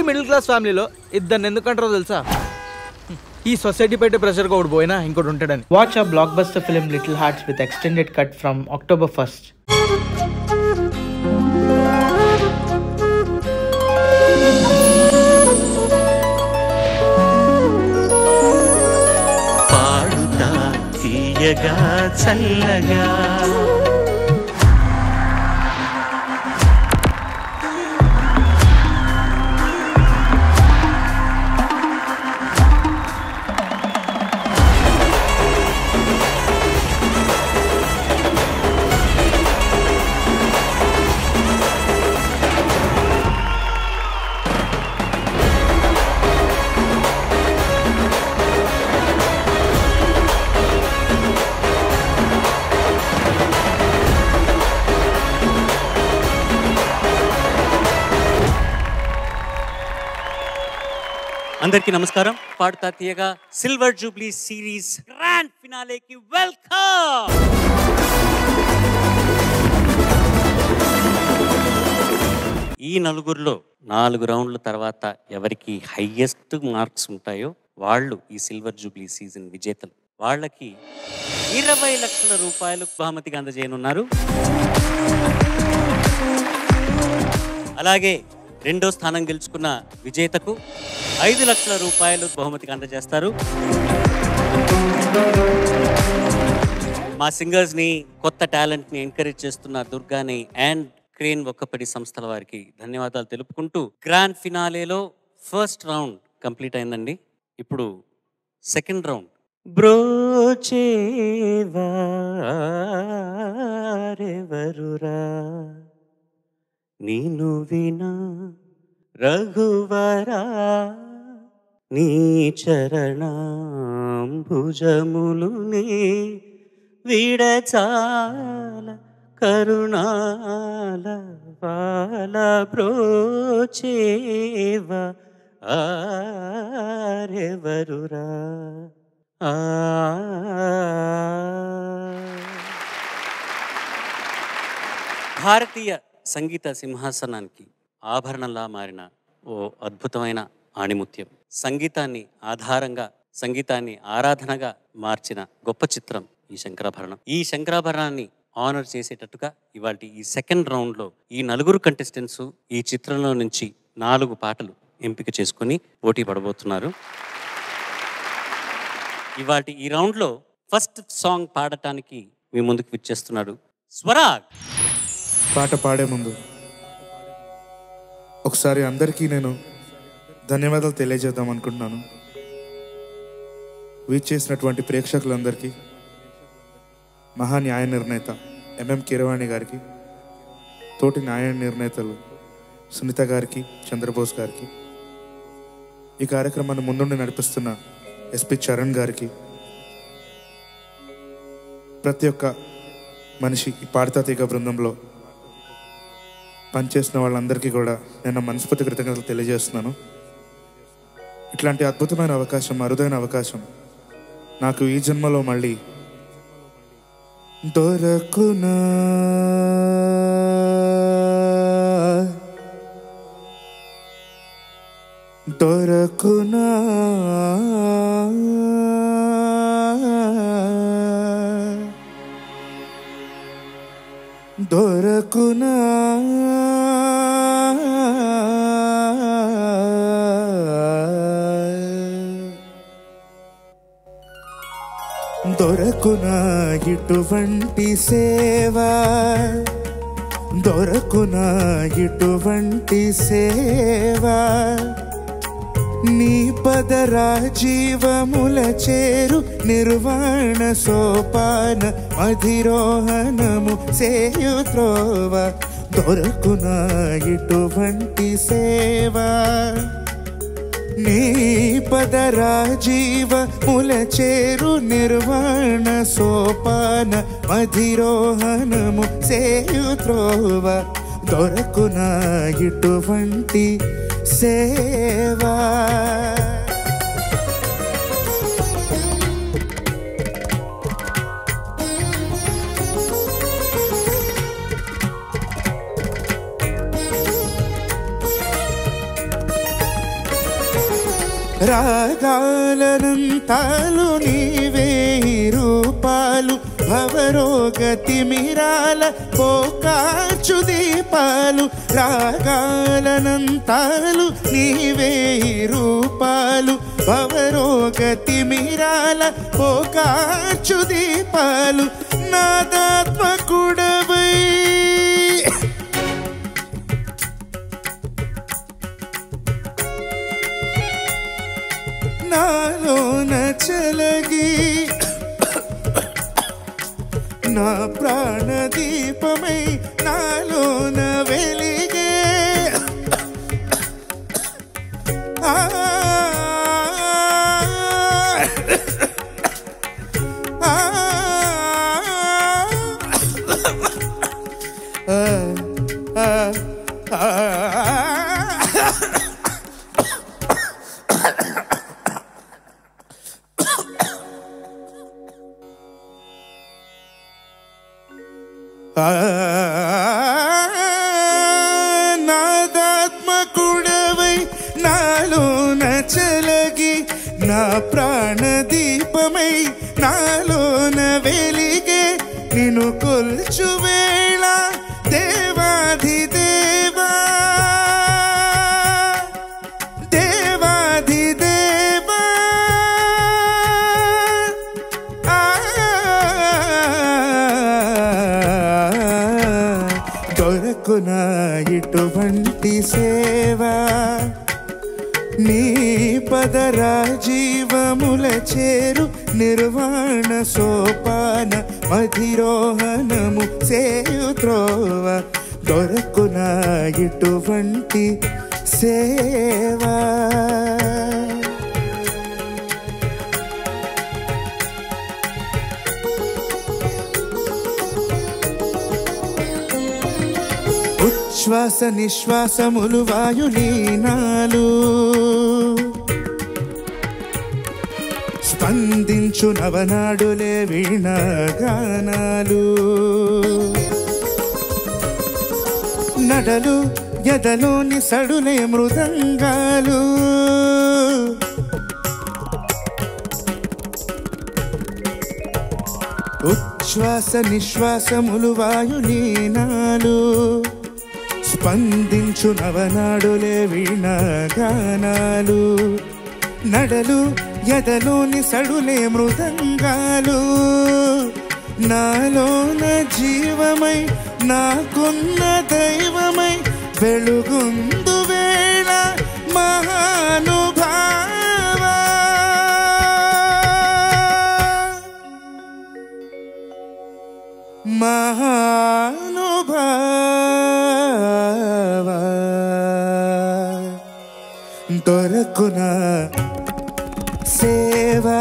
Middle class ఫ్యామిలీలో ఇద్దరిని ఎందుకంటారో తెలుసా? ఈ సొసైటీ పెట్టే ప్రెషర్గా ఒకటి పోయినా ఇంకోటి ఉంటాడని. Watch a blockbuster film Little Hearts with extended cut from October 1st. పాడుతా తీయగా చల్లగా అందరికీ నమస్కారం. Paduta Theeyaga silver jubilee series grand ఫినాలేకి వెల్కమ్. ఈ నలుగురిలో 4 రౌండ్ల తర్వాత ఎవరికి హైయెస్ట్ మార్క్స్ ఉంటాయో వాళ్ళు ఈ సిల్వర్ జూబ్లీ సీజన్ విజేతలు. వాళ్ళకి 20 లక్షల రూపాయలు బహుమతిగా అందజేయనున్నారు. అలాగే రెండో స్థానం గెలుచుకున్న విజేతకు 5 లక్షల రూపాయలు బహుమతిగా అందజేస్తారు. మా సింగర్స్ని, కొత్త టాలెంట్ని ఎంకరేజ్ చేస్తున్న దుర్గాని అండ్ క్రేన్ ఒక్కపడి సంస్థల వారికి ధన్యవాదాలు తెలుపుకుంటూ గ్రాండ్ ఫినాలేలో ఫస్ట్ రౌండ్ కంప్లీట్ అయిందండి. ఇప్పుడు సెకండ్ రౌండ్. బ్రోచేవారెవరురా నీను వినా రఘువరా నీ చరణాంబుజములునే విడచాల కరుణాల వాల బ్రోచేవ ఆరెవరురా. భారతీయ సంగీత సింహాసనానికి ఆభరణంలా మారిన ఓ అద్భుతమైన ఆణిముత్యం. సంగీతాన్ని ఆధారంగా, సంగీతాన్ని ఆరాధనగా మార్చిన గొప్ప చిత్రం ఈ శంకరాభరణం. ఈ శంకరాభరణాన్ని ఆనర్ చేసేటట్టుగా ఇవాళ ఈ సెకండ్ రౌండ్లో ఈ 4 కంటెస్టెంట్స్ ఈ చిత్రంలో నుంచి 4 పాటలు ఎంపిక చేసుకుని పోటీ పడబోతున్నారు. ఇవాళ ఈ రౌండ్లో ఫస్ట్ సాంగ్ పాడటానికి మీ ముందుకు విచ్చేస్తున్నాడు స్వరాగ్. పాట పాడే ముందు ఒకసారి అందరికీ నేను ధన్యవాదాలు తెలియజేద్దాం అనుకుంటున్నాను. వీచేసినటువంటి ప్రేక్షకులందరికీ, మహా న్యాయ నిర్ణేత ఎంఎం కీరవాణి గారికి, తోటి న్యాయ నిర్ణేతలు సునీత గారికి, చంద్రబోస్ గారికి, ఈ కార్యక్రమాన్ని ముందుండి నడిపిస్తున్న ఎస్పి చరణ్ గారికి, ప్రతి ఒక్క మనిషి ఈ పాడుతా తీగ బృందంలో పనిచేసిన వాళ్ళందరికీ కూడా నేను మనస్ఫూర్తి కృతజ్ఞతలు తెలియజేస్తున్నాను. ఇట్లాంటి అద్భుతమైన అవకాశం, అరుదైన అవకాశం నాకు ఈ జన్మలో మళ్ళీ దొరకునా దొరకునా దొరకునా దొరకునా ఇటువంటి సేవ, దొరకునా ఇటువంటి సేవ, నీ పదరా జీవముల చేరు నిర్వాణ సోపాన అధిరోహణము సేయుత్రోవ. దొరకునా ఇటువంటి సేవ, నీ పదరా జీవముల చేరు నిర్వాణ సోపాన అధిరోహణము సేయుత్రోవ. దొరకునా ఇటువంటి సేవా. రాగాలనంతాలు నీవే రూపాలు భవరోగతిమిరాల పోకాచు దీపాలు రాగాలనంతాలు నీవే రూపాలు భవరోగతిమిరాల పోకాచు దీపాలు నాదాత్మకుడవై నాలోన చలగి నా ప్రాణదీపమై నాలోన వెలిగే ఆ ఆ నాదాత్మకుడవై నాలోన చలగి నా ప్రాణదీపమై నాలోన వెలిగే నిన్ను కొల్చు వేళ దేవాధిదేవా దేవాధిదేవా దొరకునా ఇటువంటి సేవా నీ పదరాజీవముల చేరు నిర్వాణ సోపాన మధిరోహణము సేయు త్రోవ దొరకునా ఇటువంటి సేవా ఉచ్ఛ్వాస నిశ్వాసములు వాయులీనాలు స్పందించు నవనాడులే వీణాగానాలు నడలు ఎదలోని సడులే మృదంగాలు ఉచ్ఛ్వాస నిశ్వాసములు వాయులీనాలు స్పందించు నవనాడులే వీణాగానాలు నడలు ఎదలోని సడులే మృదంగాలు నాలోన జీవమై నాకున్న దైవమై వెలుగుందు వేళ మహానుభావా మహానుభావా దొరకునా సేవా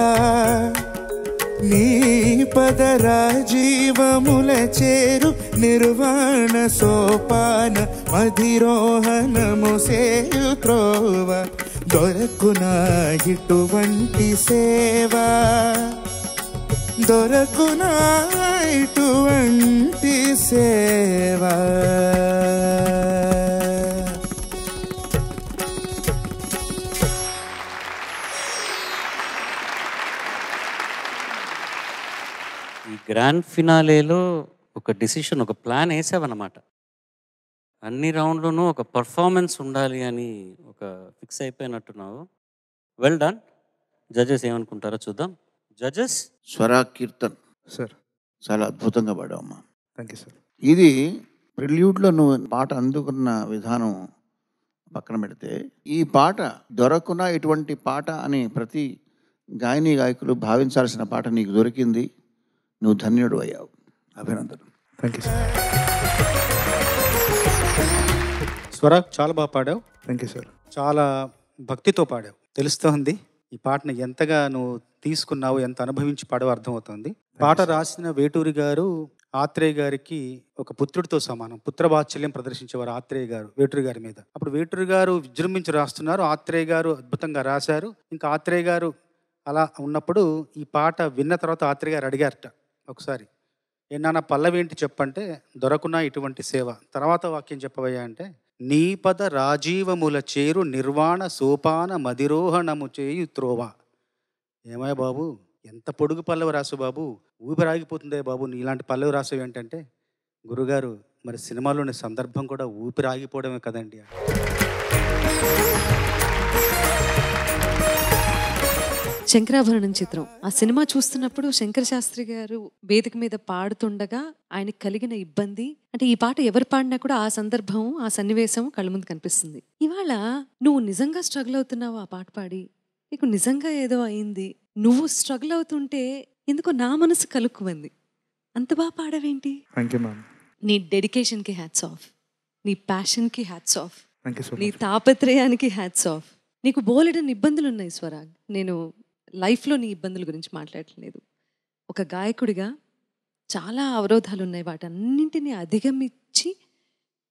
నీ పదరాజీవముల చేరు నిర్వాణ సోపాన మధిరోహణము సేయు త్రోవ దొరకునా ఇటువంటి సేవా దొరకునా ఇటువంటి సేవా ఈ గ్రాండ్ ఫినాలేలో ఒక డిసిషన్, ఒక ప్లాన్ వేసావన్నమాట. అన్ని రౌండ్లోనూ ఒక పర్ఫార్మెన్స్ ఉండాలి అని ఒక ఫిక్స్ అయిపోయినట్టున్నావు. Well done. జడ్జెస్ ఏమనుకుంటారో చూద్దాం. జడ్జెస్. స్వరా కీర్తన్ సార్ చాలా అద్భుతంగా పాడావమ్మా. Thank you sir. ఇది ప్రిల్యూడ్లో నువ్వు పాట అందుకున్న విధానం పక్కన పెడితే, ఈ పాట దొరకునా ఇటువంటి పాట అని ప్రతి గాయని గాయకులు భావించాల్సిన పాట నీకు దొరికింది. నువ్వు ధన్యుడు అయ్యావు. అభినందనలు. Thank you sir. స్వరా చాలా బాగా పాడావు. Thank you sir. చాలా భక్తితో పాడావు. తెలుస్తోంది ఈ పాటను ఎంతగా నువ్వు తీసుకున్నావు, ఎంత అనుభవించి పాడావు అర్థమవుతుంది. పాట రాసిన వేటూరి గారు ఆత్రేయ గారికి ఒక పుత్రుడితో సమానం. పుత్రవాత్సల్యం ప్రదర్శించేవారు ఆత్రేయ గారు వేటూరి గారి మీద. అప్పుడు వేటూరి గారు విజృంభించి రాస్తున్నారు, ఆత్రేయ గారు అద్భుతంగా రాశారు. ఇంకా ఆత్రేయ గారు అలా ఉన్నప్పుడు ఈ పాట విన్న తర్వాత ఆత్రేయ గారు అడిగారట ఒకసారి, ఏనా పల్లవి ఏంటి చెప్పంటే, దొరకునా ఇటువంటి సేవ. తర్వాత వాక్యం చెప్పవయ్యా అంటే, నీపద రాజీవముల చేరు నిర్వాణ సోపాన మదిరోహణము చేయు త్రోవ. ఏమయ్య బాబు, ఎంత పొడుగు పల్లవి రాసు బాబు, ఊపిరాగిపోతుందే బాబు నీలాంటి పల్లవి రాసేవి ఏంటంటే, గురుగారు మరి సినిమాలోని సందర్భం కూడా ఊపిరాగిపోవడమే కదండి. శంకరాభరణం చిత్రం, ఆ సినిమా చూస్తున్నప్పుడు శంకర శాస్త్రి గారు వేదిక మీద పాడుతుండగా ఆయనకు కలిగిన ఇబ్బంది, అంటే ఈ పాట ఎవరు పాడినా కూడా ఆ సందర్భం, ఆ సన్నివేశం కళ్ళ ముందు కనిపిస్తుంది. ఇవాళ నువ్వు నిజంగా స్ట్రగుల్ అవుతున్నావు ఆ పాట పాడి, నీకు నిజంగా ఏదో అయింది, నువ్వు స్ట్రగుల్ అవుతుంటే ఎందుకో నా మనసు కలుక్కుమంది. అంత బాగా పాడవేంటి? నీ డెడికేషన్కి హ్యాట్స్ ఆఫ్, నీ ప్యాషన్కి హ్యాట్స్ ఆఫ్, నీ తాపత్రయానికి హ్యాట్స్ ఆఫ్. నీకు బోలెడన్ని ఇబ్బందులు ఉన్నాయి స్వరాగ్, నేను లైఫ్లో నీ ఇబ్బందుల గురించి మాట్లాడట్లేదు. ఒక గాయకుడిగా చాలా అవరోధాలు ఉన్నాయి, వాటన్నింటినీ అధిగమించి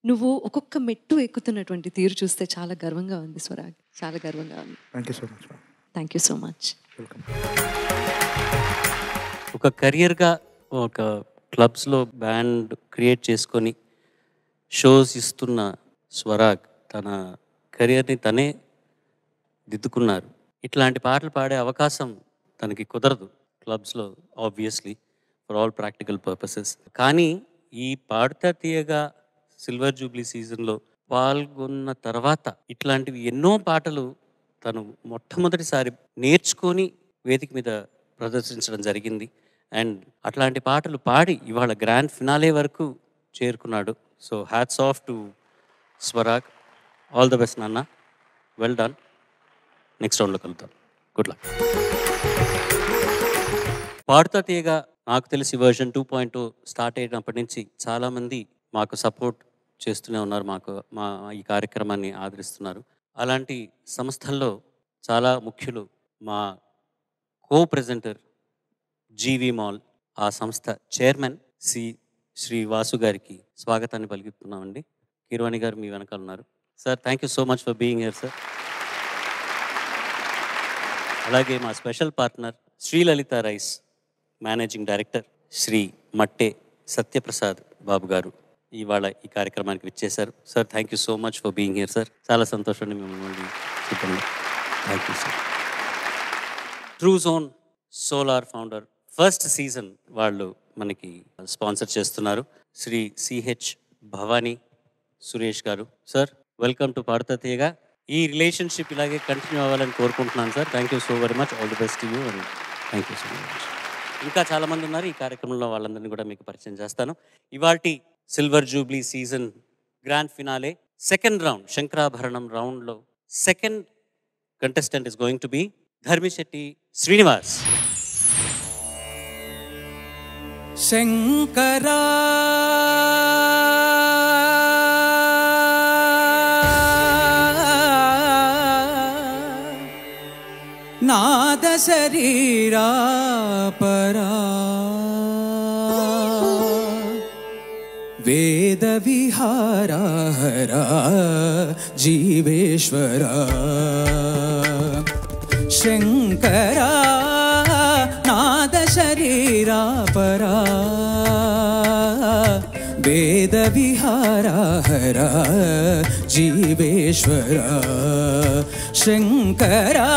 నువ్వు ఒక్కొక్క మెట్టు ఎక్కుతున్నటువంటి తీరు చూస్తే చాలా గర్వంగా ఉంది స్వరాగ్, చాలా గర్వంగా ఉంది. Thank you so much. ఒక కెరియర్గా ఒక క్లబ్స్లో బ్యాండ్ క్రియేట్ చేసుకొని షోస్ ఇస్తున్న స్వరాగ్ తన కెరియర్ని తనే దిద్దుకున్నారు. ఇట్లాంటి పాటలు పాడే అవకాశం తనకి కుదరదు క్లబ్స్లో, obviously for all practical purposes. కానీ ఈ పాడుతా తీయగా సిల్వర్ జూబ్లీ సీజన్లో పాల్గొన్న తర్వాత ఇట్లాంటివి ఎన్నో పాటలు తను మొట్టమొదటిసారి నేర్చుకొని వేదిక మీద ప్రదర్శించడం జరిగింది. అండ్ అట్లాంటి పాటలు పాడి ఇవాళ గ్రాండ్ ఫినాలే వరకు చేరుకున్నాడు. So hats off to Swarag. All the best నాన్న, వెల్ డన్. నెక్స్ట్ రౌండ్లో కలుద్దాం. Good luck. పాడుతా తీయగా నాకు తెలిసి వర్షన్ 2.0 స్టార్ట్ అయినప్పటి నుంచి చాలామంది మాకు సపోర్ట్ చేస్తూనే ఉన్నారు, మా ఈ కార్యక్రమాన్ని ఆదరిస్తున్నారు. అలాంటి సంస్థల్లో చాలా ముఖ్యులు మా కో-ప్రెజెంటర్ జీవి మాల్, ఆ సంస్థ చైర్మన్ శ్రీ వాసు గారికి స్వాగతాన్ని పలుకుతున్నామండి. కీరవాణి గారు మీ వెనకాల ఉన్నారు. Sir, thank you so much for being here sir. అలాగే మా special partner Srilalitha rice managing director Shri Matte Satyaprasad Babu garu ఇవాళ ఈ కార్యక్రమానికి విచ్చేశారు. Sir, thank you so much for being here sir. చాలా సంతోషంగా మిమ్మల్ని చూడండి. Thank you sir. True zone solar founder first season వాళ్ళు మనకి స్పాన్సర్ చేస్తున్నారు. శ్రీ సిహెచ్ భవానీ సురేష్ గారు. సార్, వెల్కమ్ టు పాడుతా తీయగా. ఈ రిలేషన్షిప్ ఇలాగే కంటిన్యూ అవ్వాలని కోరుకుంటున్నాను sir. Thank you so very much. All the best you and thank you so much. ఇంకా చాలామంది ఉన్నారు ఈ కార్యక్రమంలో, వాళ్ళందరినీ కూడా మీకు పరిచయం చేస్తాను. ఇవాల్టి silver jubilee season grand finale second round, Shankarabharanam రౌండ్లో second contestant is going to be Dharmisetti Srinivas. Shankara నాద శరీరా పరా వేద విహారా హరా జీవేశ్వరా శంకరా నాద శరీరా పరా వేద విహారా హరా జీవేశ్వరా శంకరా.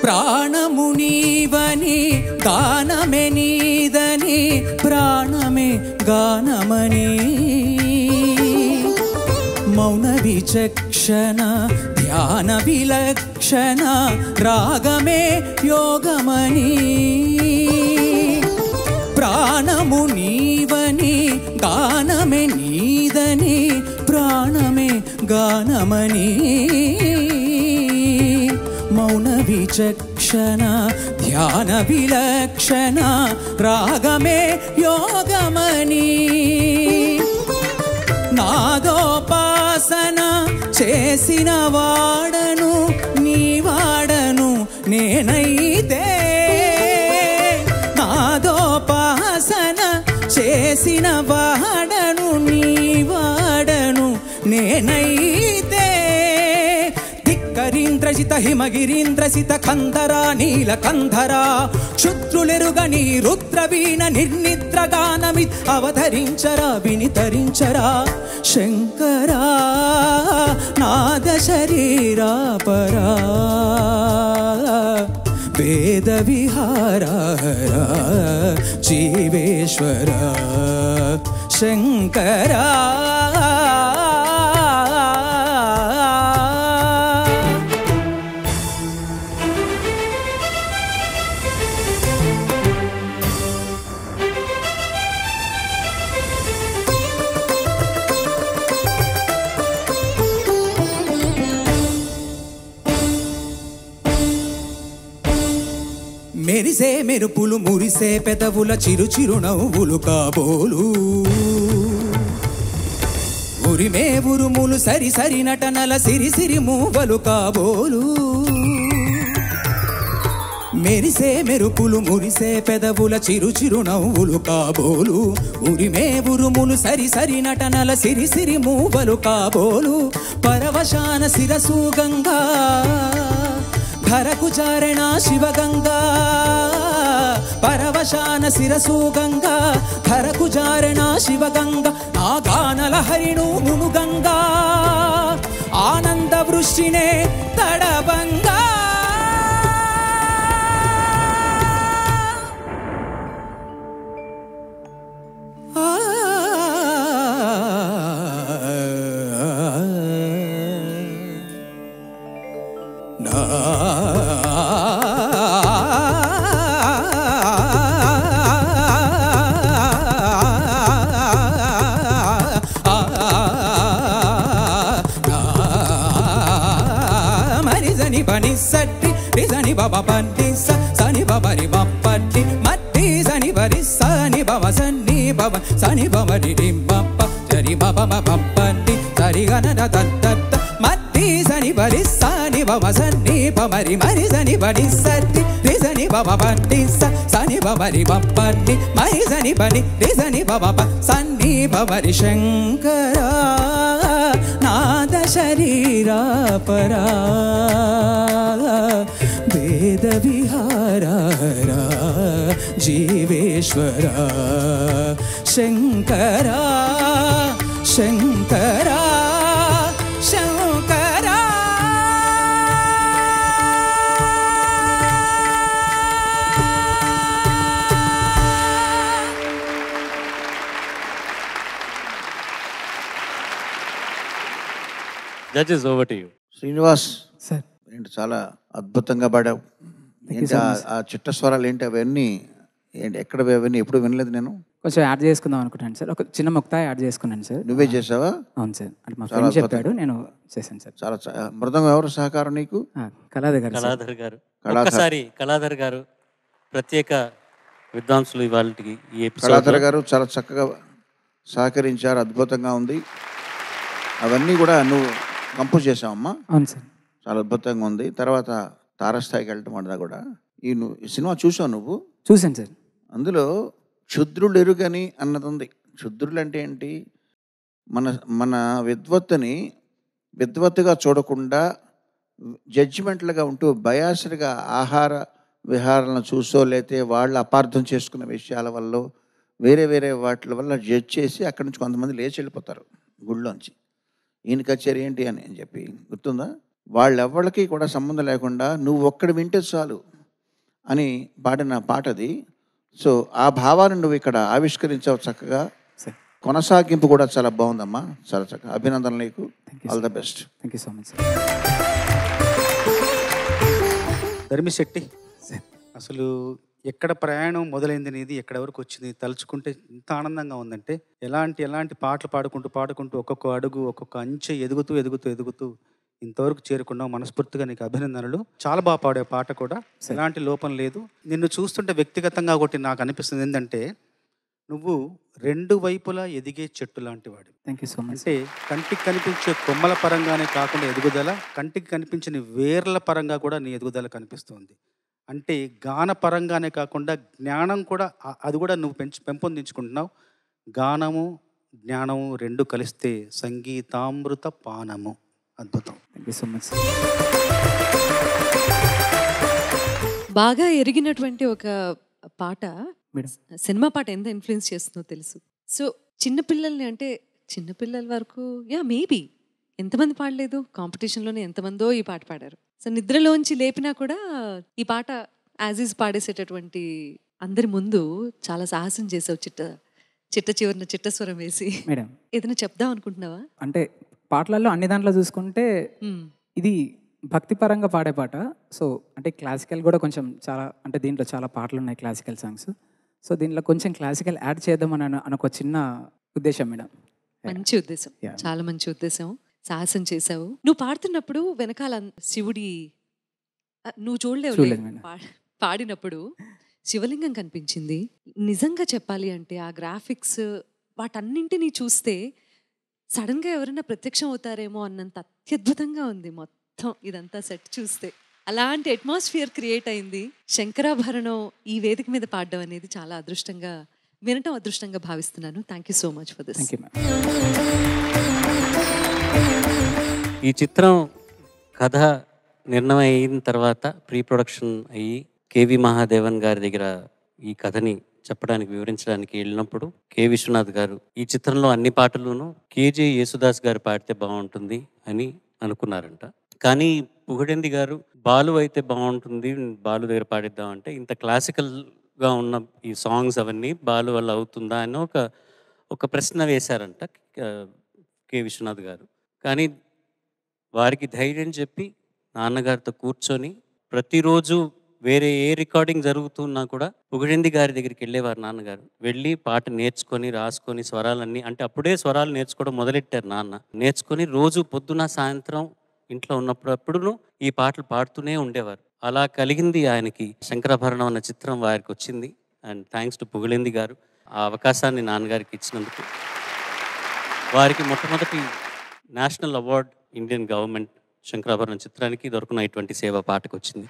ప్రాణము నీవని గానమే నీదని ప్రాణమే గానమని మౌన విచక్షణ ధ్యాన విలక్షణ రాగమే యోగమని ప్రాణము నీవని గానమే నీదని ప్రాణమే గానమని మౌన విచక్షణ ధ్యాన విలక్షణ రాగమే యోగమని నాదోపాసన చేసిన వాడను నీ వాడను నేనైతే చేసిన వాడను నీ వాడను నేనైతే ధిక్కరీంద్రజిత హిమగిరీంద్రసిత కంధరా నీల కంధరా క్షుద్రులెరుగని రుద్రవీణ నిర్నిద్రగానమి అవధరించరా వినితరించరా శంకరా నాద శరీరా పరా వేద విహారహర జీవేశ్వర శంకరా మెరిసే మెరుపులు మురిసే పెదవుల చిరు చిరు నవ్వులు కాబోలు ఉరిమే ఉరుములు సరి సరి నటనల సిరి సిరి మూవలు కాబోలు మెరిసే మెరుపులు మురిసే పెదవుల చిరు చిరు నవ్వులు కాబోలు ఉరిమే ఉరుములు సరి సరి నటనల సిరి సిరి మూవలు కాబోలు పరవశాన శిరసు గంగా ధరకు చారణ శివగంగా పరవశాన శిరసు గంగా ధరకు చారణ శివగంగా ఆ గానల హరిణు మునుగంగా ఆనంద వృష్టినే తడబంగా సట్టి రిజని బాబా పట్టి సని బాబరి బాపట్టి మట్టి సని బరి సని బాబా సన్ని బాబా సని బాబరి బాప జరి బాబా బాపట్టి సరి గన దత్త మట్టి సని బరి సని బాబా సన్ని బాబరి మరి సని బడి సట్టి రిజని బాబా పట్టి సని బాబరి బాపట్టి మరి సని బడి రిజని బాబా సన్ని బాబరి శంకరా నాద శరీరా పరా వేద విహారహర జీవేశ్వర Shankara Shankara Shankara judges over to you. Srinivas sir ఏంటి చాలా అద్భుతంగా పాడావు. ఏంటి ఆ చిట్ట స్వరాలు ఏంటి అవన్నీ ఏంటి ఎక్కడ అవన్నీ ఎప్పుడు వినలేదు నేను. కొంచెం యాడ్ చేసుకుందాం అనుకుంటాను సార్. ఒక చిన్న ముక్తా యాడ్ చేసుకున్నాను సార్. నువ్వే చేసావా? అవును సార్. అంటే మా ఫ్రెండ్ చెప్పాడు, నేను చేశాను సార్. చాలా మృదంగం ఎవరు సహకారం నీకు? కళాధర్ గారు. కళాధర్ గారు ప్రత్యేక విద్వాంసులు ఇవాళకి ఈ ఎపిసోడ్. కళాధర్ గారు చాలా చక్కగా సహకరించారు, అద్భుతంగా ఉంది. అవన్నీ కూడా నువ్వు కంపోజ్ చేసావమ్మా? అవును సార్. చాలా అద్భుతంగా ఉంది. తర్వాత తారస్థాయికి వెళ్ళటం అన్నదా కూడా ఈ సినిమా చూసావు నువ్వు? చూశాను సార్. అందులో క్షుద్రులు ఎరుగని అన్నది ఉంది. క్షుద్రులు అంటే ఏంటి? మన విద్వత్తుగా చూడకుండా జడ్జిమెంట్లుగా ఉంటూ బయాస్డ్గా ఆహార విహారాలను చూసో లేతే వాళ్ళు అపార్థం చేసుకున్న విషయాల వల్ల వేరే వాటి వల్ల జడ్జ్ చేసి అక్కడి నుంచి కొంతమంది లేచి వెళ్ళిపోతారు గుళ్ళోంచి. ఈయన కచేరీ ఏంటి అని చెప్పి గుర్తుందా? వాళ్ళెవ్వరికి కూడా సంబంధం లేకుండా నువ్వు ఒక్కడి వింటే చాలు అని పాడిన పాట అది. సో ఆ భావాన్ని నువ్వు ఇక్కడ ఆవిష్కరించావు చక్కగా. కొనసాగింపు కూడా చాలా బాగుందమ్మా, చాలా చక్కగా. అభినందనలు నీకు. All the best. Thank you so much sir. Dharmisetti, అసలు ఎక్కడ ప్రయాణం మొదలైంది నీది, ఎక్కడ వరకు వచ్చింది తలుచుకుంటే ఇంత ఆనందంగా ఉందంటే, ఎలాంటి పాటలు పాడుకుంటూ ఒక్కొక్క అడుగు ఒక్కొక్క అంచె ఎదుగుతూ ఇంతవరకు చేరుకున్నావు. మనస్ఫూర్తిగా నీకు అభినందనలు. చాలా బాగా పాడే పాట కూడా, ఎలాంటి లోపం లేదు. నిన్ను చూస్తుంటే వ్యక్తిగతంగా ఒకటి నాకు అనిపిస్తుంది ఏంటంటే, నువ్వు రెండు వైపులా ఎదిగే చెట్టు లాంటి వాడు. Thank you so much. అంటే కంటికి కనిపించే కొమ్మల పరంగానే కాకుండా ఎదుగుదల, కంటికి కనిపించిన వేర్ల పరంగా కూడా నీ ఎదుగుదల కనిపిస్తుంది. అంటే గాన పరంగానే కాకుండా జ్ఞానం కూడా, అది కూడా నువ్వు పెంపొందించుకుంటున్నావు. గానము జ్ఞానము రెండు కలిస్తే సంగీతామృత పానము. అద్భుతం. Thank you so much. బాగా ఎరిగినటువంటి ఒక పాట మేడం సినిమా పాట ఎంత ఇన్ఫ్లుయెన్స్ చేస్తుందో తెలుసు. సో చిన్నపిల్లల్ని అంటే చిన్నపిల్లల వరకు మేబీ ఎంతమంది పాడలేదు, కాంపిటీషన్లోనే ఎంతమందో ఈ పాట పాడారు. సో నిద్రలోంచి లేపినా కూడా ఈ పాట యాజ్ ఈజ్ పాడేసేటటువంటి అందరి ముందు చాలా సాహసం చేసావు. చిట్ట చివరిన చిట్టస్వరం వేసి మేడం ఏదైనా చెప్దాం అనుకుంటున్నావా? అంటే పాటలలో అన్ని దాంట్లో చూసుకుంటే ఇది భక్తిపరంగా పాడే పాట. సో అంటే క్లాసికల్ కూడా కొంచెం చాలా, అంటే దీంట్లో చాలా పాటలు ఉన్నాయి క్లాసికల్ సాంగ్స్. సో దీంట్లో కొంచెం క్లాసికల్ యాడ్ చేద్దామని ఒక చిన్న ఉద్దేశం మేడం. మంచి ఉద్దేశం, చాలా మంచి ఉద్దేశం. సాహసం చేసావు. నువ్వు పాడుతున్నప్పుడు వెనకాల శివుడి నువ్వు చూడలేవు, పాడినప్పుడు శివలింగం కనిపించింది. నిజంగా చెప్పాలి అంటే ఆ గ్రాఫిక్స్ వాటన్నింటినీ చూస్తే సడన్గా ఎవరైనా ప్రత్యక్షం అవుతారేమో అన్నంత అత్యద్భుతంగా ఉంది మొత్తం ఇదంతా సెట్ చూస్తే. అలాంటి అట్మాస్ఫియర్ క్రియేట్ అయింది. శంకరాభరణం ఈ వేదిక మీద పాడడం అనేది చాలా అదృష్టంగా, వినటం అదృష్టంగా భావిస్తున్నాను. Thank you so much for this. ఈ చిత్రం కథ నిర్ణయం అయిన తర్వాత ప్రీ ప్రొడక్షన్ అయ్యి కేవి మహాదేవన్ గారి దగ్గర ఈ కథని చెప్పడానికి వివరించడానికి వెళ్ళినప్పుడు కె విశ్వనాథ్ గారు ఈ చిత్రంలో అన్ని పాటలును కేజే యేసుదాస్ గారు పాడితే బాగుంటుంది అని అనుకున్నారంట. కానీ పుగడెంది గారు బాలు అయితే బాగుంటుంది, బాలు దగ్గర పాడిద్దామంటే ఇంత క్లాసికల్గా ఉన్న ఈ సాంగ్స్ అవన్నీ బాలు వల్ల అవుతుందా అని ఒక ప్రశ్న వేశారంట కె విశ్వనాథ్ గారు. కానీ వారికి ధైర్యం చెప్పి నాన్నగారితో కూర్చొని ప్రతిరోజు వేరే ఏ రికార్డింగ్ జరుగుతున్నా కూడా పుగడెంది గారి దగ్గరికి వెళ్ళేవారు నాన్నగారు. వెళ్ళి పాట నేర్చుకొని రాసుకొని స్వరాలన్నీ, అంటే అప్పుడే స్వరాలు నేర్చుకోవడం మొదలెట్టారు నాన్న. నేర్చుకొని రోజు పొద్దున సాయంత్రం ఇంట్లో ఉన్నప్పుడప్పుడును ఈ పాటలు పాడుతూనే ఉండేవారు. అలా కలిగింది ఆయనకి శంకరాభరణం అన్న చిత్రం వారికి వచ్చింది. అండ్ థ్యాంక్స్ టు పుగడెంది గారు ఆ అవకాశాన్ని నాన్నగారికి ఇచ్చినందుకు. వారికి మొట్టమొదటి national award Indian government Sankarabharanam చిత్రానికి దొరకన ఇటువంటి సేవ పాటకు వచ్చింది.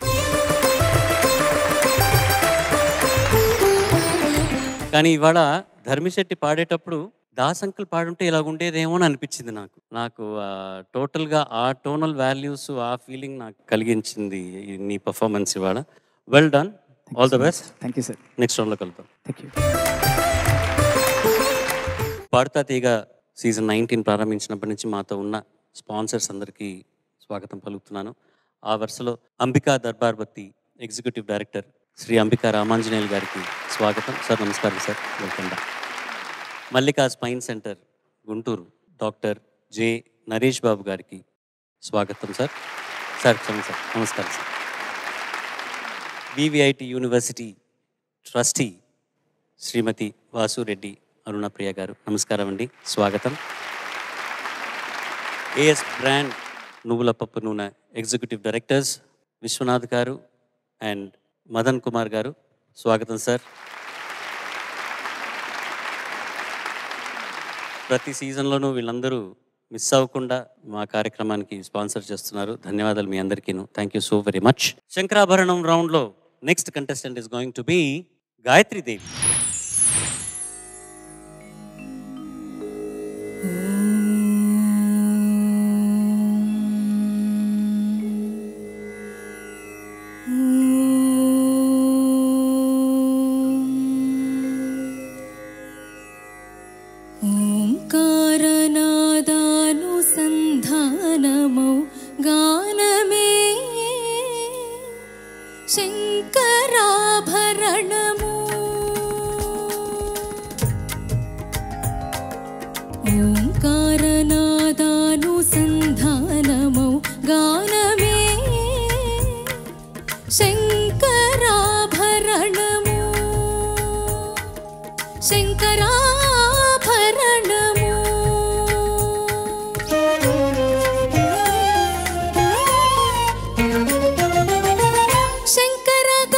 కానీ ఇవాళ ధర్మిశెట్టి పాడేటప్పుడు దాస్ అంకుల్ పాడుంటే ఇలా ఉండేదేమో అని అనిపించింది నాకు టోటల్గా ఆ టోనల్ వాల్యూస్ ఆ ఫీలింగ్ నాకు కలిగించింది నీ పర్ఫార్మెన్స్ ఇవాళ. Well done, all the best. Thank you sir. Next రౌండ్లో కలుద్దాం. Thank you. పాడుతా తీగ సీజన్ 19 ప్రారంభించినప్పటి నుంచి మాతో ఉన్న స్పాన్సర్స్ అందరికీ స్వాగతం పలుకుతున్నాను. ఆ వరుసలో అంబికా దర్బార్ బత్తి ఎగ్జిక్యూటివ్ డైరెక్టర్ శ్రీ అంబికా రామాంజనేయులు గారికి స్వాగతం. సార్ నమస్కారం sir, welcome back. Mallika spine centre Guntur doctor J Naresh Babu గారికి స్వాగతం సార్. సార్ సార్ నమస్కారం sir. VVIT university trustee Shrimati Vasireddy Arunapriya గారు నమస్కారం అండి, స్వాగతం. ఏఎస్ బ్రాండ్ నువ్వుల పప్పు నూనె ఎగ్జిక్యూటివ్ డైరెక్టర్స్ విశ్వనాథ్ గారు అండ్ మదన్ కుమార్ గారు స్వాగతం సార్. ప్రతి సీజన్లోనూ వీళ్ళందరూ మిస్ అవ్వకుండా మా కార్యక్రమానికి స్పాన్సర్ చేస్తున్నారు. ధన్యవాదాలు మీ అందరికీను. Thank you so very much. Shankarabharanam రౌండ్లో next contestant is going to be Gayatri Devi. ఓంకారనాదానుసంధానమౌ గానమే శంకరాభరణము. ఓంకారనాదానుసంధానమౌ గానమే శంకరాభరణము. శంకరాభరణము.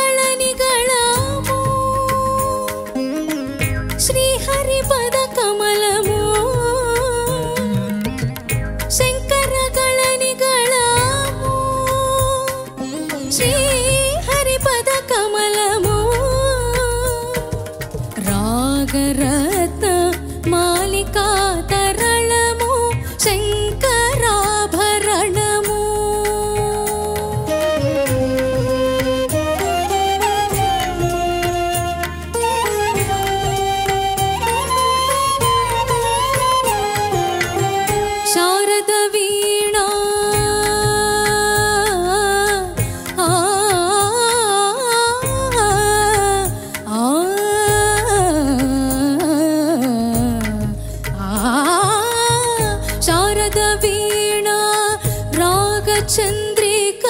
శంకరగళనిగళము శ్రీహరిపద కమలము. శంకరగళనిగళము శ్రీహరిపద కమలము. రాగరత్న మాలికా తరళము శంకరాభరణము శారద వీణా శారద వీణా రాగచంద్రిక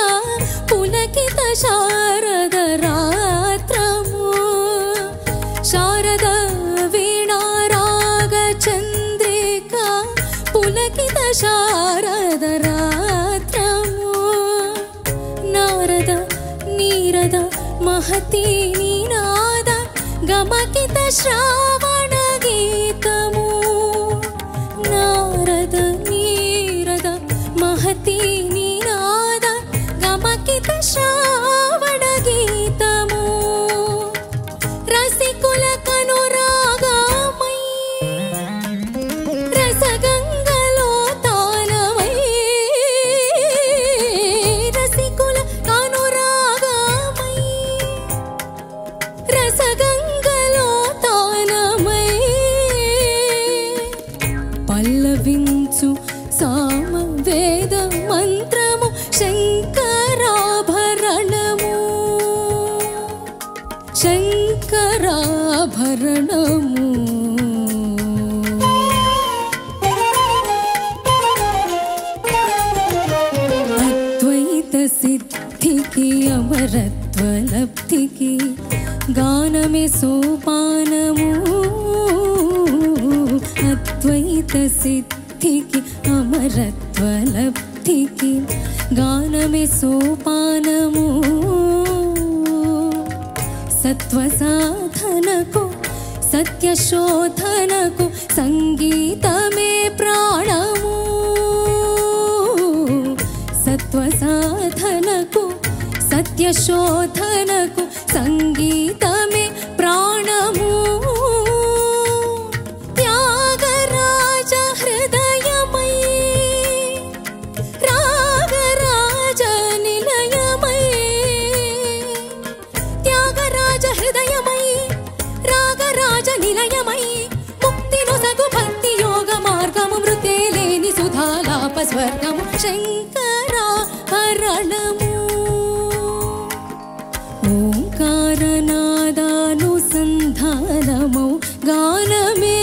పులకిత శారద రాత్రము శారద వీణా రాగచంద్రిక పులకిత శారద రాత్రము నారద నీరద మహతి నినాద గమకిత శ్రావణ గీతము నారద నీరద మహతి నినాద గమకిత శ్రావణ గీతము రసికుల కనురాగమై రసగంగలో తానమై రసికుల కనురాగమై రసగంగలో తానమై పల్లవించు సామవేద మంత్రము శంకరాభరణము శంకరాభరణము అద్వైత సిద్ధికి అమరత్వ లబ్ధికి గానమే సోపానము అద్వైత సిద్ధికి అమరత్వ లబ్ధికి గానమే సోపానము సత్వ సాధనకు సత్య శోధనకు సంగీతమే ప్రాణము సత్వ సాధనకు సత్య శోధనకు సంగీతమే ప్రాణము త్యాగరాజ హృదయమై రాగరాజ నిలయమై త్యాగరాజ హృదయమై రాగరాజ నిలయమై ముక్తి నొసగు భక్తి యోగ మార్గము మృతే లేని సుధాలాప స్వర్గము శంకరాభరణము ఓంకారనాదానుసంధానమౌ గానమే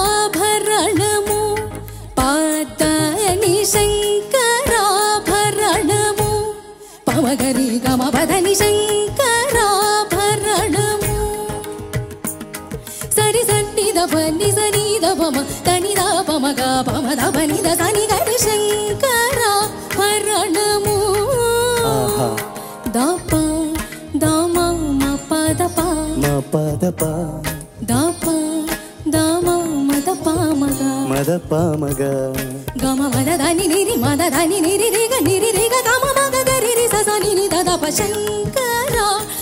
శంకరాభరణము పాదని శంకరాభరణము పమగరి గమపదని శంకరాభరణము సరి సన్ని దపని సని దపమ తని దపమగ పమద పని దని గరి శంకరాభరణము దప దమ మ పద ప మ పద ప దప దమ మద ప మగ మద ప మగ గమ మద దని నిరి మద దని నిరి రిగ గమ మగ గరి రి స ని ని ద ప శంకరాభరణము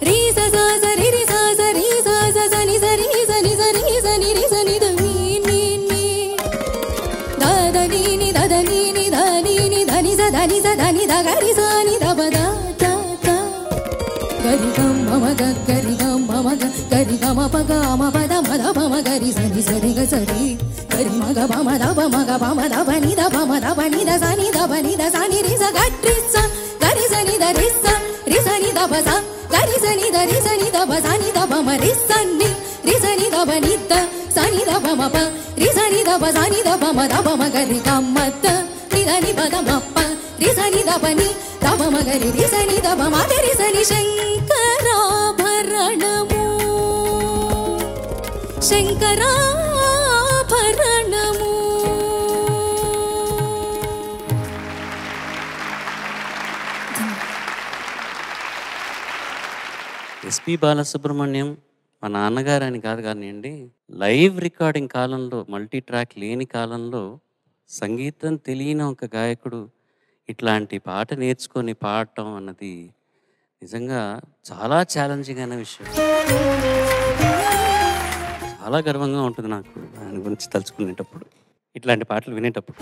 రి స స స రి రి స స రి స స స ని స రి స ని స రి స ని రి స ని ద ని ని ని ద ద ని ని ద ద ని ని ద ని ని ద ని స ద ని స ద ని ద గ రి స ని ద ప ద ద ద గరి గ మ మ గ గరి గ మ మ గ గరి గ మ ప గ మ ప ద మ ద ప మ గ రి స ని స రి గ స రి గరి మ గ ప మ ద ప మ గ ప మ ద ప ని ద ప మ ద ప ని ద స ని ద ప ని ద స ని రి స గ రి స గ రి స ని ద రి స ని ద ప స గ రి స ని ద రి స ని ద ప స ని ద ప మ రి స ని ద ప ని ద స ని ద ప మ ప రి స ని ద ప స ని ద ప మ ద ప మ గ రి గ మ ద ని ద ని ప ద మ ప రి స ని ద ప ని ద ప మ గ రి రి స ని ద ప మ గ రి స ని శంకరాభరణము శంకరాభరణము ఎస్పి బాలసుబ్రహ్మణ్యం మా నాన్నగారు అని కాదు కానివ్వండి, లైవ్ రికార్డింగ్ కాలంలో మల్టీ ట్రాక్ లేని కాలంలో సంగీతం తెలియని ఒక గాయకుడు ఇట్లాంటి పాట నేర్చుకొని పాడటం అన్నది నిజంగా చాలా ఛాలెంజింగ్ అయిన విషయం. చాలా గర్వంగా ఉంటుంది నాకు దాని గురించి తలుచుకునేటప్పుడు, ఇట్లాంటి పాటలు వినేటప్పుడు.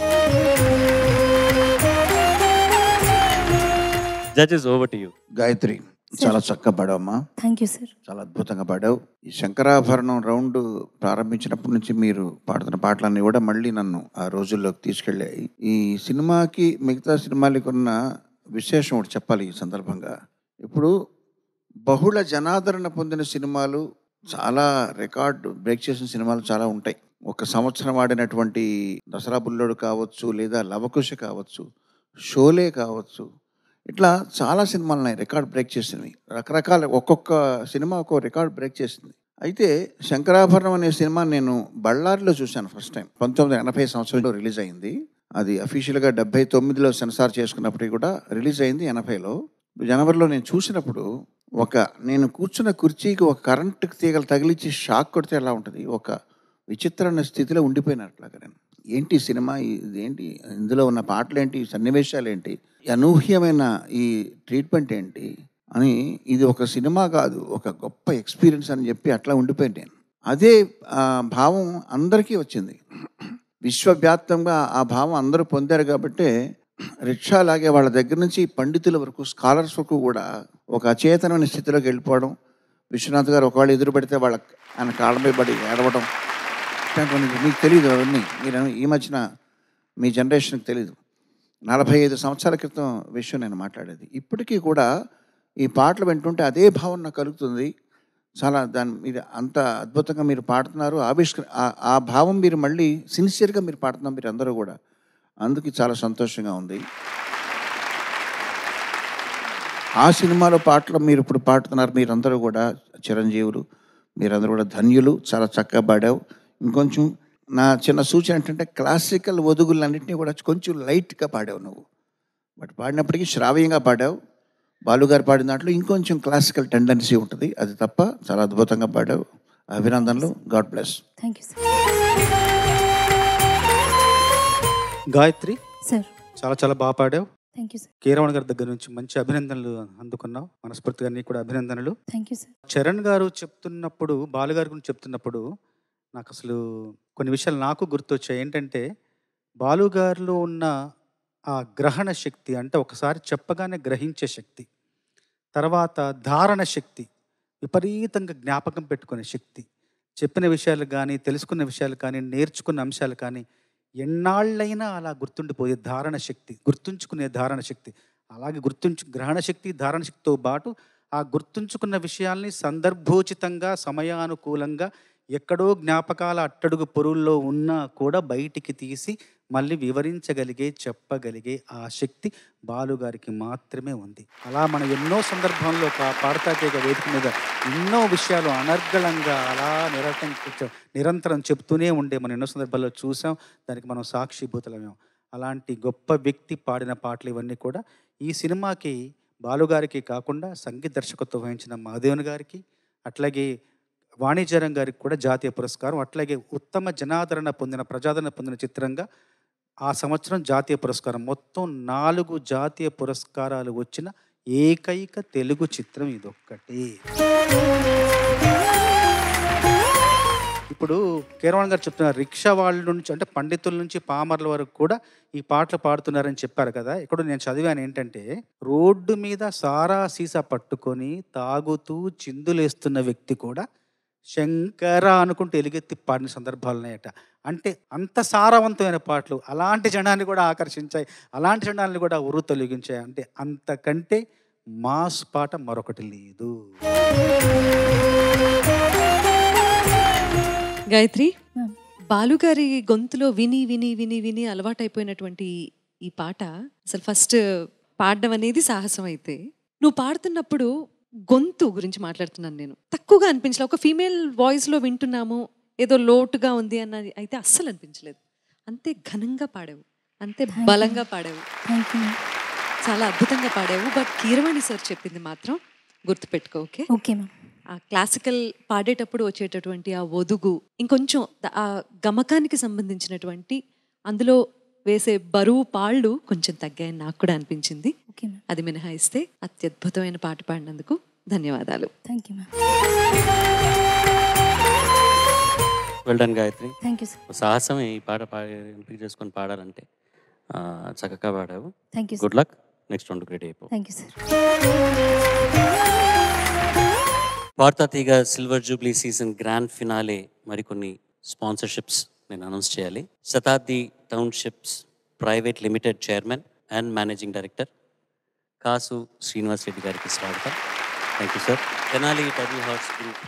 Judges over to you. Gayatri, చాలా చక్కగా పాడావమ్మా. Thank you sir. చాలా అద్భుతంగా పాడావు. ఈ శంకరాభరణం రౌండ్ ప్రారంభించినప్పటి నుంచి మీరు పాడుతున్న పాటలన్నీ కూడా మళ్ళీ నన్ను ఆ రోజుల్లోకి తీసుకెళ్ళాయి. ఈ సినిమాకి మిగతా సినిమాలకి ఉన్న విశేషం ఒకటి చెప్పాలి ఈ సందర్భంగా. ఇప్పుడు బహుళ జనాదరణ పొందిన సినిమాలు, చాలా రికార్డ్ బ్రేక్ చేసిన సినిమాలు చాలా ఉంటాయి. ఒక సంవత్సరం ఆడినటువంటి దసరా బుల్లోడు కావచ్చు, లేదా లవకుశ కావచ్చు, షోలే కావచ్చు, ఇట్లా చాలా సినిమాలు ఉన్నాయి రికార్డ్ బ్రేక్ చేసినవి. రకరకాల ఒక్కొక్క సినిమా ఒక్కొక్క రికార్డ్ బ్రేక్ చేసింది. అయితే శంకరాభరణం అనే సినిమా నేను బళ్ళారిలో చూశాను ఫస్ట్ టైం. 1980 సంవత్సరంలో రిలీజ్ అయింది. అది అఫీషియల్గా 79లో సెన్సార్ చేసుకున్నప్పటికీ కూడా రిలీజ్ అయింది 80లో. జనవరిలో నేను చూసినప్పుడు నేను కూర్చున్న కుర్చీకి ఒక కరెంటు తీగలు తగిలించి షాక్ కొడితే ఎలా ఉంటుంది, ఒక విచిత్రమైన స్థితిలో ఉండిపోయినట్లాగా నేను. ఏంటి సినిమా, ఇదేంటి, ఇందులో ఉన్న పాటలు ఏంటి, సన్నివేశాలు ఏంటి, అనూహ్యమైన ఈ ట్రీట్మెంట్ ఏంటి అని, ఇది ఒక సినిమా కాదు ఒక గొప్ప ఎక్స్పీరియన్స్ అని చెప్పి అట్లా ఉండిపోయాను నేను. అదే భావం అందరికీ వచ్చింది. విశ్వవ్యాప్తంగా ఆ భావం అందరూ పొందారు కాబట్టి రిక్షా లాగే వాళ్ళ దగ్గర నుంచి పండితుల వరకు, స్కాలర్స్ వరకు కూడా ఒక అచేతనమైన స్థితిలోకి వెళ్ళిపోవడం. విశ్వనాథ్ గారు ఒకవేళ ఎదురు పెడితే ఆయన కాళ్ళపై పడి ఏడవడం, మీకు తెలియదు అవన్నీ. మీరు ఈ మధ్యన మీ జనరేషన్కి తెలీదు. 45 సంవత్సరాల క్రితం విషయం నేను మాట్లాడేది. ఇప్పటికీ కూడా ఈ పాటలు వింటుంటే అదే భావన నాకు కలుగుతుంది. చాలా దాని మీరు అంత అద్భుతంగా మీరు పాడుతున్నారు. ఆ భావం మీరు మళ్ళీ సిన్సియర్గా మీరు పాడుతున్నారు మీరు అందరూ కూడా. అందుకు చాలా సంతోషంగా ఉంది. ఆ సినిమాలో పాటలు మీరు ఇప్పుడు పాడుతున్నారు. మీరందరూ కూడా చిరంజీవులు, మీరందరూ కూడా ధన్యులు. చాలా చక్కగా పాడావు. ఇంకొంచెం నా చిన్న సూచన ఏంటంటే క్లాసికల్ ఒదుగులన్నింటినీ కూడా కొంచెం లైట్గా పాడావు నువ్వు. బట్ పాడినప్పటికీ శ్రావ్యంగా పాడావు. బాలుగారు పాడిన దాంట్లో ఇంకొంచెం క్లాసికల్ టెండెన్సీ ఉంటుంది. అది తప్ప చాలా అద్భుతంగా పాడావు. అభినందనలు. God bless. Thank you sir. Gayatri sir, చాలా చాలా బాగా పాడావు. Thank you sir. కీరవాణి గారి దగ్గర నుంచి మంచి అభినందనలు అందుకున్నావు. మనస్ఫూర్తిగా నీకు కూడా అభినందనలు. Thank you sir. చరణ్ గారు చెప్తున్నప్పుడు, బాలుగారి గురించి చెప్తున్నప్పుడు నాకు అసలు కొన్ని విషయాలు నాకు గుర్తొచ్చాయి. ఏంటంటే బాలుగారిలో ఉన్న ఆ గ్రహణ శక్తి, అంటే ఒకసారి చెప్పగానే గ్రహించే శక్తి, తర్వాత ధారణ శక్తి, విపరీతంగా జ్ఞాపకం పెట్టుకునే శక్తి, చెప్పిన విషయాలు కానీ, తెలుసుకున్న విషయాలు కానీ, నేర్చుకున్న అంశాలు కానీ ఎన్నాళ్ళైనా అలా గుర్తుండిపోయే ధారణ శక్తి, గుర్తుంచుకునే ధారణ శక్తి. అలాగే గ్రహణ శక్తి, ధారణ శక్తితో పాటు ఆ గుర్తుంచుకున్న విషయాల్ని సందర్భోచితంగా, సమయానుకూలంగా, ఎక్కడో జ్ఞాపకాల అట్టడుగు పొరుల్లో ఉన్నా కూడా బయటికి తీసి మళ్ళీ వివరించగలిగే, చెప్పగలిగే ఆ శక్తి బాలుగారికి మాత్రమే ఉంది. అలా మనం ఎన్నో సందర్భాల్లో పాడతాతీగ వేదిక మీద ఎన్నో విషయాలు అనర్గళంగా అలా నిరంతరం చెప్తూనే ఉండే మనం ఎన్నో సందర్భాల్లో చూసాం. దానికి మనం సాక్షిభూతులమేం. అలాంటి గొప్ప వ్యక్తి పాడిన పాటలు ఇవన్నీ కూడా ఈ సినిమాకి బాలుగారికి కాకుండా సంగీత దర్శకత్వం వహించిన మహాదేవన్ గారికి, అట్లాగే వాణిజ్యరం గారికి కూడా జాతీయ పురస్కారం, అట్లాగే ఉత్తమ జనాదరణ పొందిన, ప్రజాదరణ పొందిన చిత్రంగా ఆ సంవత్సరం జాతీయ పురస్కారం. మొత్తం 4 జాతీయ పురస్కారాలు వచ్చిన ఏకైక తెలుగు చిత్రం ఇదొక్కటి. ఇప్పుడు కీరవాణి గారు చెప్తున్నారు, రిక్షా వాళ్ళ నుంచి, అంటే పండితుల నుంచి పామర్ల వరకు కూడా ఈ పాటలు పాడుతున్నారని చెప్పారు కదా. ఇక్కడ నేను చదివాను ఏంటంటే, రోడ్డు మీద సారా సీసా పట్టుకొని తాగుతూ చిందులేస్తున్న వ్యక్తి కూడా శంకర అనుకుంటూ ఎలుగెత్తి పాడిన సందర్భాలు ఉన్నాయట. అంటే అంత సారవంతమైన పాటలు అలాంటి జనాన్ని కూడా ఆకర్షించాయి, అలాంటి జనాన్ని కూడా ఉర్రు తొలగించాయి. అంటే అంతకంటే మాస్ పాట మరొకటి లేదు. గాయత్రి, బాలుగారి గొంతులో విని విని విని విని అలవాటైపోయినటువంటి ఈ పాట అసలు ఫస్ట్ పాడడం అనేది సాహసం. అయితే నువ్వు పాడుతున్నప్పుడు గొంతు గురించి మాట్లాడుతున్నాను నేను. తక్కువగా అనిపించలే. ఒక ఫీమేల్ వాయిస్లో వింటున్నాము, ఏదో లోటుగా ఉంది అన్నది అయితే అస్సలు అనిపించలేదు. అంతే ఘనంగా పాడావు, అంతే బలంగా పాడావు, చాలా అద్భుతంగా పాడావు. బట్ కీరవాణి సార్ చెప్పింది మాత్రం గుర్తుపెట్టుకో. Okay okay ma'am. ఆ క్లాసికల్ పాడేటప్పుడు వచ్చేటటువంటి ఆ ఒదుగు, ఇంకొంచెం ఆ గమకానికి సంబంధించినటువంటి అందులో వేసే బరువు పాళ్ళు కొంచెం తగ్గాయని నాకు కూడా అనిపించింది. Okay ma'am. అది మినహాయిస్తే అత్యద్భుతమైన పాట పాడినందుకు ధన్యవాదాలు. Thank you ma'am. Well done Gayatri. Thank you sir. సాహసమే ఈ పాట ఎంపిక చేసుకొని పాడాలంటే. చక్కగా పాడావు. Thank you. Good luck. Next round ready అయిపో. Thank you sir. వార్తా తీగ silver jubilee season grand finale మరికొన్ని స్పాన్సర్షిప్స్ నేను అనౌన్స్ చేయాలి. Shatabdi townships private limited chairman and managing director Kasu Srinivas Reddy గారికి స్వాగతం. Thank you sir. Tenali టర్నీ horse group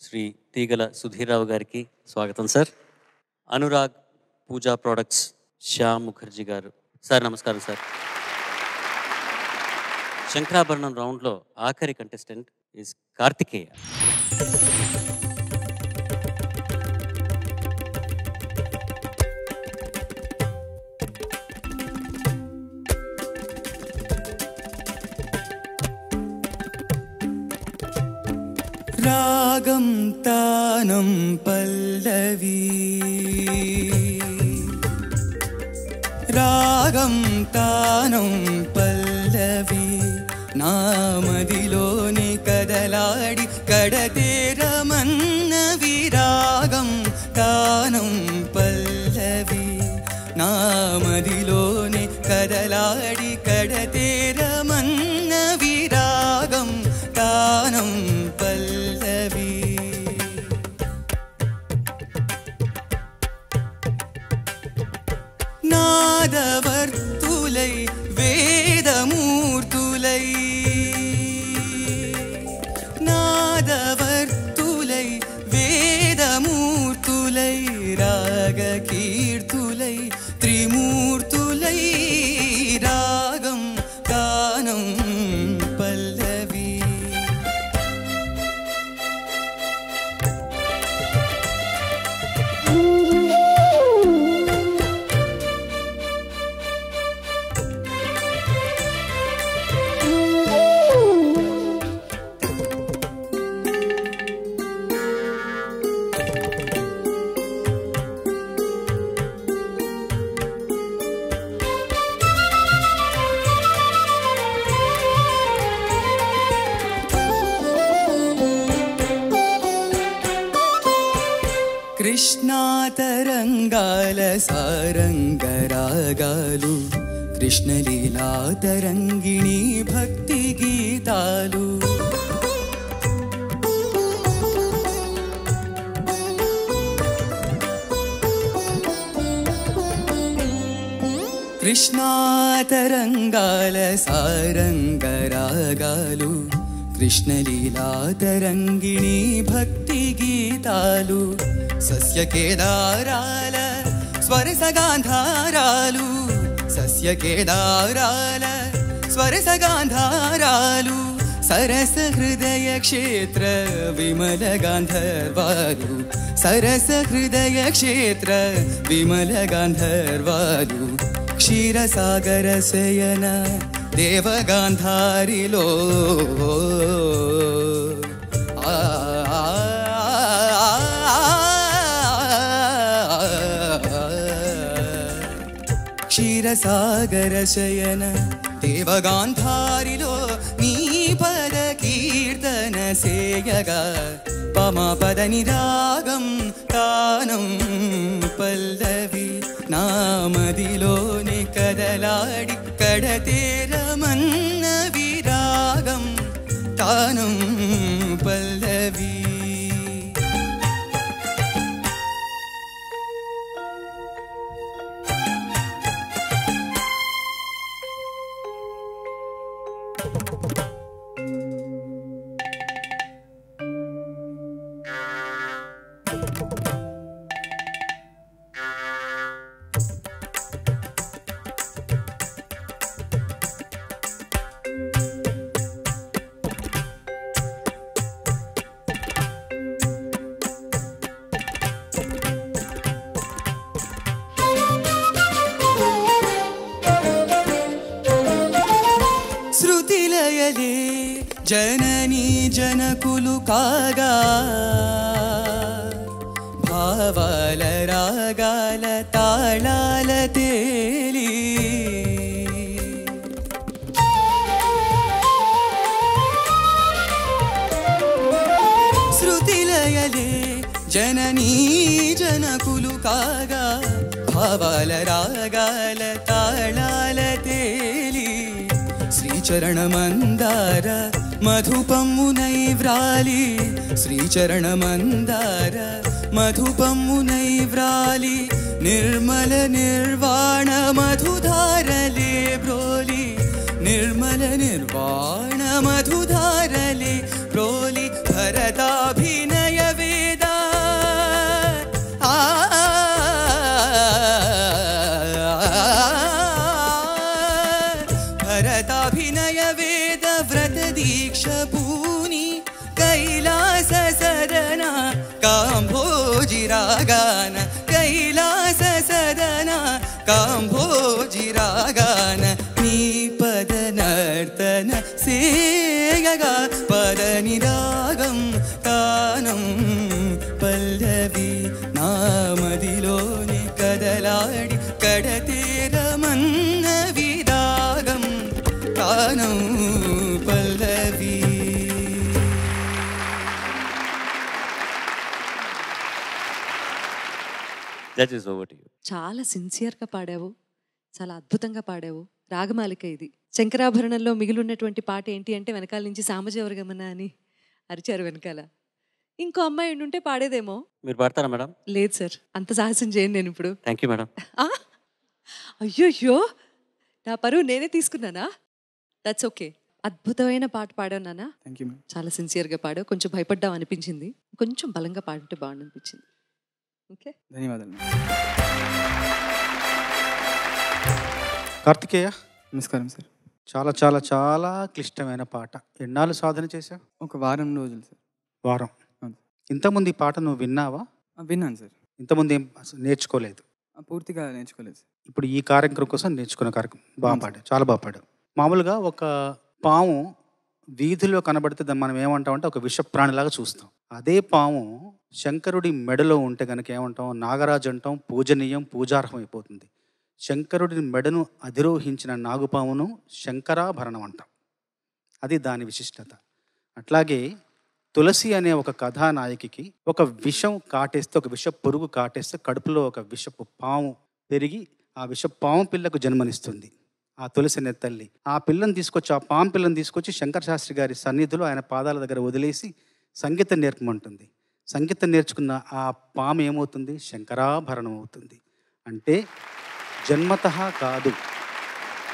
Shri తీగల సుధీర్రావు గారికి స్వాగతం సార్. అనురాగ్ పూజా ప్రొడక్ట్స్ శ్యామ్ ముఖర్జీ గారు సార్ నమస్కారం సార్. శంకరాభరణం రౌండ్లో ఆఖరి కంటెస్టెంట్ ఈజ్ కార్తికేయ. రాగం తానం పల్లవి రాగం తానం పల్లవి నామదిలోని కదలాడి కడతేరమన్నవి రాగం తానం పల్లవి నామదిలోని కదలాడి కడతేరమన్నవి రాగం తానం పల్లవి. నాదవర్తులై వేదమూర్తులై నాదవర్తులై వేదమూర్తులై రాగకీర్తులై త్రిమూర్తులై రాగం గానం పల్లవి. కృష్ణా తరంగాల సారంగరాగాలు కృష్ణలీలా తరంగిణి భక్తి గీతాలు కృష్ణా తరంగాల సారంగరాగాలు కృష్ణలీలా తరంగిణి భక్తి గీతాలు సస్యకేదారాల స్వరసగాంధారాలు సస్యకేదారాల స్వరసగాంధారాలు సరస హృదయ క్షేత్ర విమల గాంధర్వాలు సరస హృదయ క్షేత్ర విమల గాంధర్వాలు క్షీరసాగర శయన దేవగాంధారిలో క్షీరసాగర శయన దేవగాంధారిలో నీ పద కీర్తన సేయగా పమపదని రాగం తానం పల్లవి నామదిలోని కదలాడి కడతేరమన్నవి రాగం తానం పల్లవి. శృతిలయలే జననీ జనకులు కాగా భావాల రాగాల తాళాల తేలి ఛాయలే జననీ జనకులు కాగా భావాల రాగాల తాళాల తేలి శ్రీచరణమందార మధుపమ్మునై వ్రాలి శ్రీచరణమందార మధుపమ్మునై వ్రాలి నిర్మల నిర్వాణ మధుధారలే బ్రోలి నిర్మల నిర్వాణ మధుధారలే బ్రోలి భరతాభినయ వేద భరతాభినయ వేద వ్రత దీక్ష పూని కైలాస సదన కాంభోజి రాగాన కైలాస సదన కాంభోజి రాగాన నీ పద నర్తన సేయగా పద నిరాగం తానం పల్లవి నామదిలోని కదలాడి కడతేరమన్న విరాగం తానం పల్లవి. Judges over to you. చాలా సిన్సియర్గా పాడావు, చాలా అద్భుతంగా పాడావు. రాగమాలిక ఇది. శంకరాభరణంలో మిగిలినటువంటి పాట ఏంటి అంటే వెనకాల నుంచి సామజవర్గమన అని అరిచారు వెనకాల. ఇంకో అమ్మాయి ఉండుంటే పాడేదేమో. మీరు పాడతారా మేడం? లేదు సార్, అంత సాహసం చేయను నేను ఇప్పుడు. Thank you madam. అయ్యో, నా పరువు నేనే తీసుకున్నానా? That's okay. అద్భుతమైన పాట పాడావు నాన్న. Thank you. చాలా సిన్సియర్గా పాడావు. కొంచెం భయపడ్డావు అనిపించింది, కొంచెం బలంగా పాడుంటే బాగుంది అనిపించింది. ఓకే, ధన్యవాదాలు. కార్తికేయ, నమస్కారం సార్. చాలా చాలా చాలా క్లిష్టమైన పాట. ఎన్నాళ్ళు సాధన చేసావు? ఒక వారం రోజులు సార్. వారం. ఇంతకుముందు ఈ పాట నువ్వు విన్నావా? విన్నాను సార్. ఇంతకుముందు ఏం నేర్చుకోలేదు? పూర్తిగా నేర్చుకోలేదు సార్. ఇప్పుడు ఈ కార్యక్రమం కోసం నేర్చుకున్న కార్యక్రమం. బాగా పాడావు, చాలా బాగా పాడావు. మామూలుగా ఒక పాము వీధిలో కనబడితే మనం ఏమంటామంటే ఒక విషప్రాణిలాగా చూస్తాం. అదే పాము శంకరుడి మెడలో ఉంటే కనుక ఏమంటాం? నాగరాజు అంటాం, పూజనీయం, పూజార్హం అయిపోతుంది. శంకరుడి మెడను అధిరోహించిన నాగుపామును శంకరాభరణం అంటాం. అది దాని విశిష్టత. అట్లాగే తులసి అనే ఒక కథానాయకికి ఒక విషం కాటేస్తే, ఒక విష పురుగు కాటేస్తే కడుపులో ఒక విషపు పాము పెరిగి ఆ విష పాము పిల్లకు జన్మనిస్తుంది ఆ తులసి అనే తల్లి. ఆ పిల్లని తీసుకొచ్చి, ఆ పాము పిల్లని తీసుకొచ్చి శంకర శాస్త్రి గారి సన్నిధిలో ఆయన పాదాల దగ్గర వదిలేసి సంగీతం నేర్పమంటుంది. సంగీతం నేర్చుకున్న ఆ పాము ఏమవుతుంది? శంకరాభరణం అవుతుంది. అంటే జన్మతః కాదు,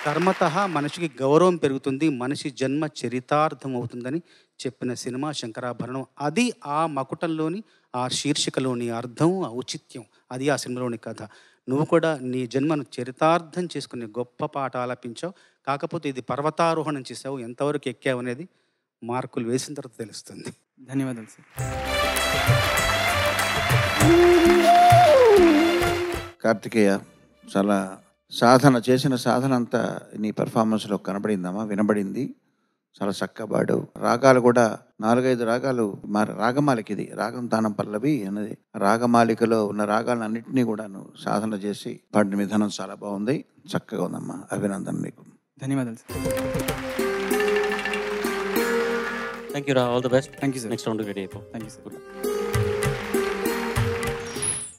కర్మతః మనిషికి గౌరవం పెరుగుతుంది, మనిషి జన్మ చరితార్థం అవుతుందని చెప్పిన సినిమా శంకరాభరణం. అది ఆ మకుటంలోని, ఆ శీర్షికలోని అర్థం, ఔచిత్యం. అది ఆ సినిమాలోని కథ. నువ్వు కూడా నీ జన్మను చరితార్థం చేసుకునే గొప్ప పాట ఆలపించావు. కాకపోతే ఇది పర్వతారోహణం చేసావు. ఎంతవరకు ఎక్కావు అనేది మార్కులు వేసిన తర్వాత తెలుస్తుంది. ధన్యవాదాలు సార్. కార్తికేయ, చాలా చేసిన సాధన అంతా నీ పెర్ఫార్మెన్స్లో కనబడిందమ్మా, వినబడింది. చాలా చక్కగా పాడావు. రాగాలు కూడా 4-5 రాగాలు. రాగమాలిక ఇది, రాగం తానం పల్లవి అనేది. రాగమాలికలో ఉన్న రాగాలన్నింటినీ కూడా నువ్వు సాధన చేసి పాడిన విధానం చాలా బాగుంది, చక్కగా ఉందమ్మా. అభినందన నీకు. ధన్యవాదాలు సార్. థ్యాంక్ యూ రా, all the best. Thank you sir. Next round ready అయిపో. Thank you sir.